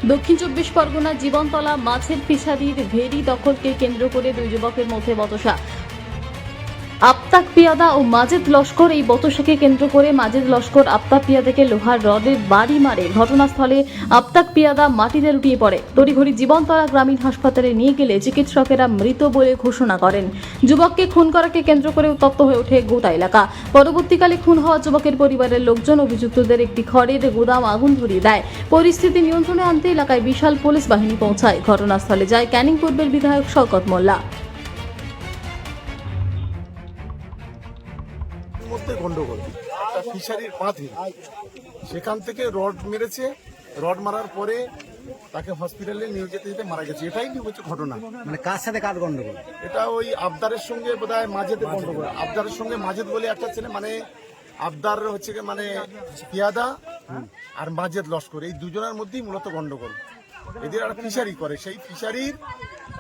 দক্ষিণ চব্বিশ পরগনা জীবনতলা মাছের ফিশারির ভেরি দখলকে কেন্দ্র করে দুই যুবকের মধ্যে বচসা। আফতাব পিয়াদা ও মাজেদ লস্কর। এই বচসাকে কেন্দ্র করে মাজেদ লস্কর আফতাব পিয়াদাকে লোহার রডে বাড়ি মারে। ঘটনাস্থলে আফতাব পিয়াদা মাটিতে লুটিয়ে পড়ে। তড়িঘড়ি জীবনতলা গ্রামীণ হাসপাতালে নিয়ে গেলে চিকিৎসকেরা মৃত বলে ঘোষণা করেন। যুবককে খুন করাকে কেন্দ্র করে উত্তপ্ত হয়ে ওঠে গোটা এলাকা। পরবর্তীকালে খুন হওয়া যুবকের পরিবারের লোকজন অভিযুক্তদের একটি খড়ের গুদাম আগুন ধরিয়ে দেয়। পরিস্থিতি নিয়ন্ত্রণে আনতে এলাকায় বিশাল পুলিশ বাহিনী পৌঁছায়। ঘটনাস্থলে যায় ক্যানিং পূর্বের বিধায়ক শওকত মোল্লা। মধ্যে গন্ডগোল, একটা ফিশারির পাথে সেখান থেকে রড মেরেছে। রড মারার পরে তাকে হসপিটালে নিয়ে যেতে যেতে মারা গেছে। এটাই হচ্ছে ঘটনা। মানে কার সাথে কার গন্ডগোল? এটা ওই আবদারের সঙ্গে বোধহয় মাজেদের গন্ডগোল। আবদারের সঙ্গে মাজেদ বলে একটা ছেলে, মানে আবদার হচ্ছে মানে পিয়াদা আর মাজেদ লস্কর, এই দুজনের মধ্যেই মূলত গন্ডগোল। এদের একটা ফিশারি করে, সেই ফিশারির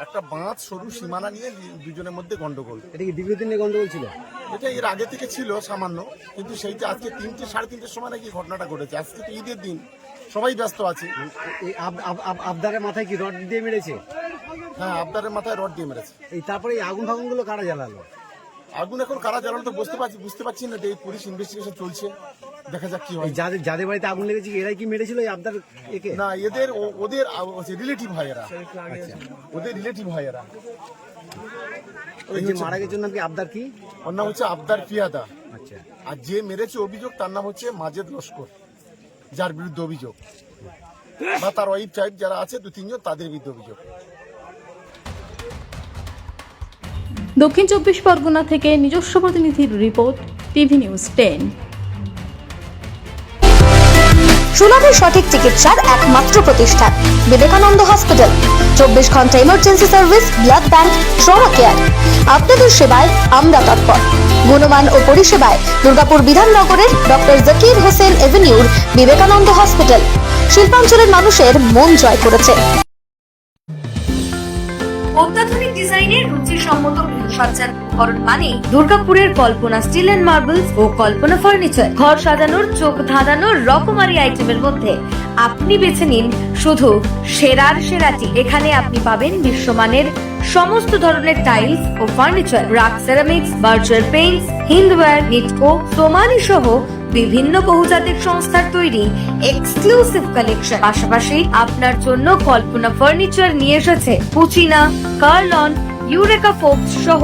একটা বাঁধ সরু সীমানা নিয়ে দুজনের মধ্যে গন্ডগোল। এটা কি দীর্ঘদিনের গন্ডগোল ছিল? এটা এর আগে থেকে ছিল সামান্য, কিন্তু সেইটা আজকে 3টে সাড়ে 3টের সময় নাকি ঘটনাটা ঘটেছে। আজকে তো ঈদের দিন, সবাই ব্যস্ত আছে। এই আবদারের মাথায় কি রড দিয়ে মেরেছে? হ্যাঁ, আবদারের মাথায় রড দিয়ে মেরেছে। এই তারপরে এই আগুন ফাগুনগুলো কারা জ্বালালো? আগুন এখন কারা জ্বালানো তো বুঝতে পারছি না। এই পুলিশ ইনভেস্টিগেশন চলছে, দেখা যাক কি হয়। এই যাদের বাড়িতে আগুন লেগেছে এরাই কি মেরেছিল এই আবদার একে? না, ওদের রিলেটিভ হয় এরা। ওদের রিলেটিভ হয় এরা। ওই যে মারা গেছে নাম কি আবদার কি? ওর নাম হচ্ছে আবদার পিয়াদা। আচ্ছা। আর যে মেরেছে অভিযোগ তার নাম হচ্ছে মাজেদ লস্কর, যার বিরুদ্ধে অভিযোগ, বা তার ওয়াইফ টাইপ যারা আছে 2-3 জন, তাদের বিরুদ্ধে অভিযোগ। দক্ষিণ চব্বিশ পরগনা থেকে নিজস্ব প্রতিনিধির রিপোর্ট, টিভি নিউজ 10। সুলভ সঠিক চিকিৎসার একমাত্র প্রতিষ্ঠান বিবেকানন্দ হসপিটাল। 24 ঘন্টা emergency service, blood bank, trauma care. আপনাদের সেবায় আমরা তৎপর। গুণমান ও পরিষেবায় দুর্গাপুর বিধাননগরের ডক্টর জাকির হোসেন এভিনিউর বিবেকানন্দ হসপিটাল শিল্পাঞ্চলের মানুষের মন জয় করেছে। অত্যাধুনিক ডিজাইনের রুচিসম্মত গৃহসজ্জার উপকরণ মানে দুর্গাপুরের কল্পনা স্টিল এন্ড মার্বেলস ও কল্পনা ফার্নিচার। ঘর সাজানোর, চোখ ধাঁধানোর রকমারি আইটেমের মধ্যে আপনি বেছে নিন শুধু সেরার সেরাটি। এখানে আপনি পাবেন বিশ্বমানের সমস্ত ধরনের টাইলস ও furniture, RAK ceramics, Berger paints, Hindware, Nitco, Somany সহ বিভিন্ন বহুজাতিক সংস্থার তৈরি এক্সক্লুসিভ কালেকশন। পাশাপাশি আপনার জন্য কল্পনা ফার্নিচার নিয়ে এসেছে পুচিনা, কার্লন, ইউরেকা ফোকস সহ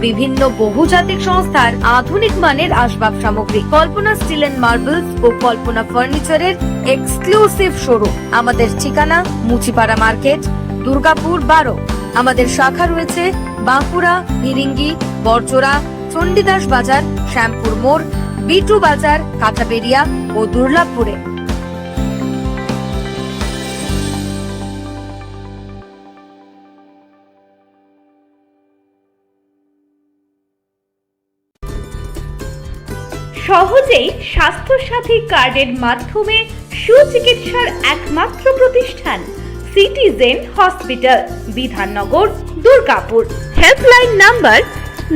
বিভিন্ন বহুজাতিক সংস্থার আধুনিক মানের আসবাব সামগ্রী। কল্পনা স্টিল এন্ড মার্বেলস ও কল্পনা ফার্নিচারের এক্সক্লুসিভ শোরুম। আমাদের ঠিকানা মুচিপাড়া মার্কেট, দুর্গাপুর 12। আমাদের শাখা রয়েছে বাঁকুড়া, ফিরিঙ্গি, বড়জোড়া, চণ্ডীদাস বাজার, শ্যামপুর মোড়, বিটু বাজার, কাঁচাবেড়িয়া ও দুর্লাভপুরে। সহজেই স্বাস্থ্যসাথী কার্ডের মাধ্যমে সুচিকিৎসার একমাত্র প্রতিষ্ঠান citizen hospital, Bidhannagar, Durgapur. Helpline number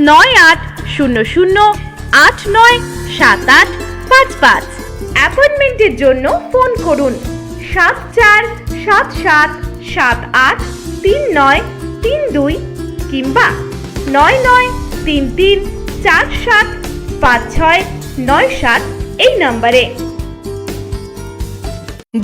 9800897855। অ্যাপয়েন্টমেন্টের জন্য ফোন করুন 7477783932 কিংবা 9933475697 এই নম্বরে।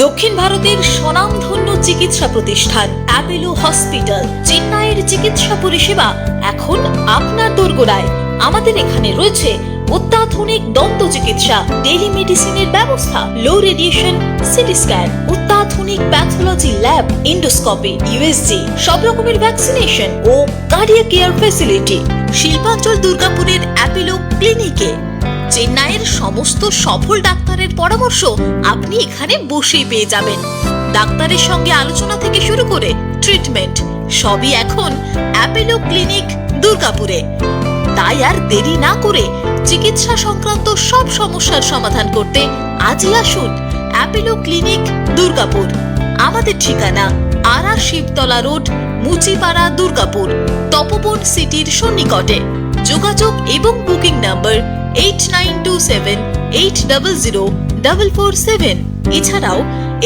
দক্ষিণ ভারতের স্বনামধন্য চিকিৎসা প্রতিষ্ঠান অ্যাপেলো হসপিটাল, চেন্নাইয়ের চিকিৎসা পরিষেবা এখন আপনার দোরগোড়ায়। আমাদের এখানে রয়েছে অত্যাধুনিক দন্ত চিকিৎসা, টেলিমেডিসিনের ব্যবস্থা, লো রেডিয়েশন সিটি স্ক্যান, অত্যাধুনিক প্যাথোলজি ল্যাব, এন্ডোস্কোপি, ইউএসজি, সব রকমের ভ্যাকসিনেশন ও কার্ডিয়াক কেয়ার ফ্যাসিলিটি। শিল্পাঞ্চল দুর্গাপুরের অ্যাপেলো ক্লিনিকে চেন্নাইয়ের সমস্ত সফল ডাক্তারের পরামর্শ আপনি এখানে বসেই পেয়ে যাবেন। ডাক্তারের সঙ্গে আলোচনা থেকে শুরু করে ট্রিটমেন্ট সবই এখন অ্যাপেলো ক্লিনিক দুর্গাপুরে। তাই আর দেরি না করে চিকিৎসা সংক্রান্ত সব সমস্যার সমাধান করতে আজই আসুন অ্যাপেলো ক্লিনিক দুর্গাপুর। আমাদের ঠিকানা আরা শিবতলা রোড, মুচিপাড়া, দুর্গাপুর, তপবন সিটির সন্নিকটে। যোগাযোগ এবং বুকিং নাম্বার 8927800447। এছাড়াও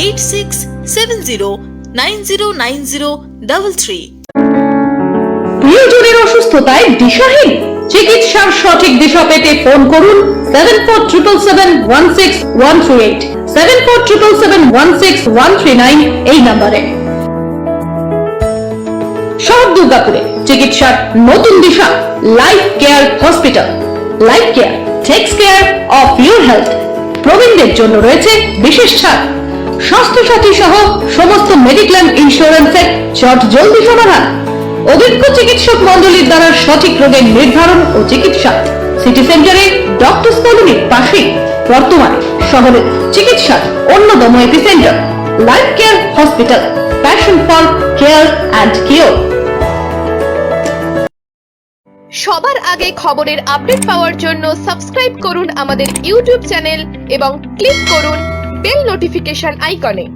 8670 909033। প্রিয়জনের অসুস্থতায় দিশাহীন, চিকিৎসার সঠিক দিশা পেতে ফোন করুন 7477716138, 7477716139 এই নম্বরে। শহর দুর্গাপুরে চিকিৎসার নতুন দিশা Life Care Hospital. Life Care takes care of your health. প্রবীণদের জন্য রয়েছে বিশেষ ছাড়। স্বাস্থ্য সাথী সহ সমস্ত মেডিক্লেম ইন্স্যুরেন্সের চট জলদি সমাধান। অভিজ্ঞ চিকিৎসক মন্ডলীর দ্বারা সঠিক রোগের নির্ধারণ ও চিকিৎসা। সিটি সেন্টারে ডক্টরস কলোনির পাশেই বর্তমানে শহরের চিকিৎসার অন্যতম epicentre life Care hospital, passion for care and cure. সবার আগে খবরের আপডেট পাওয়ার জন্য সাবস্ক্রাইব করুন আমাদের ইউটিউব চ্যানেল এবং ক্লিক করুন বেল নোটিফিকেশন আইকনে।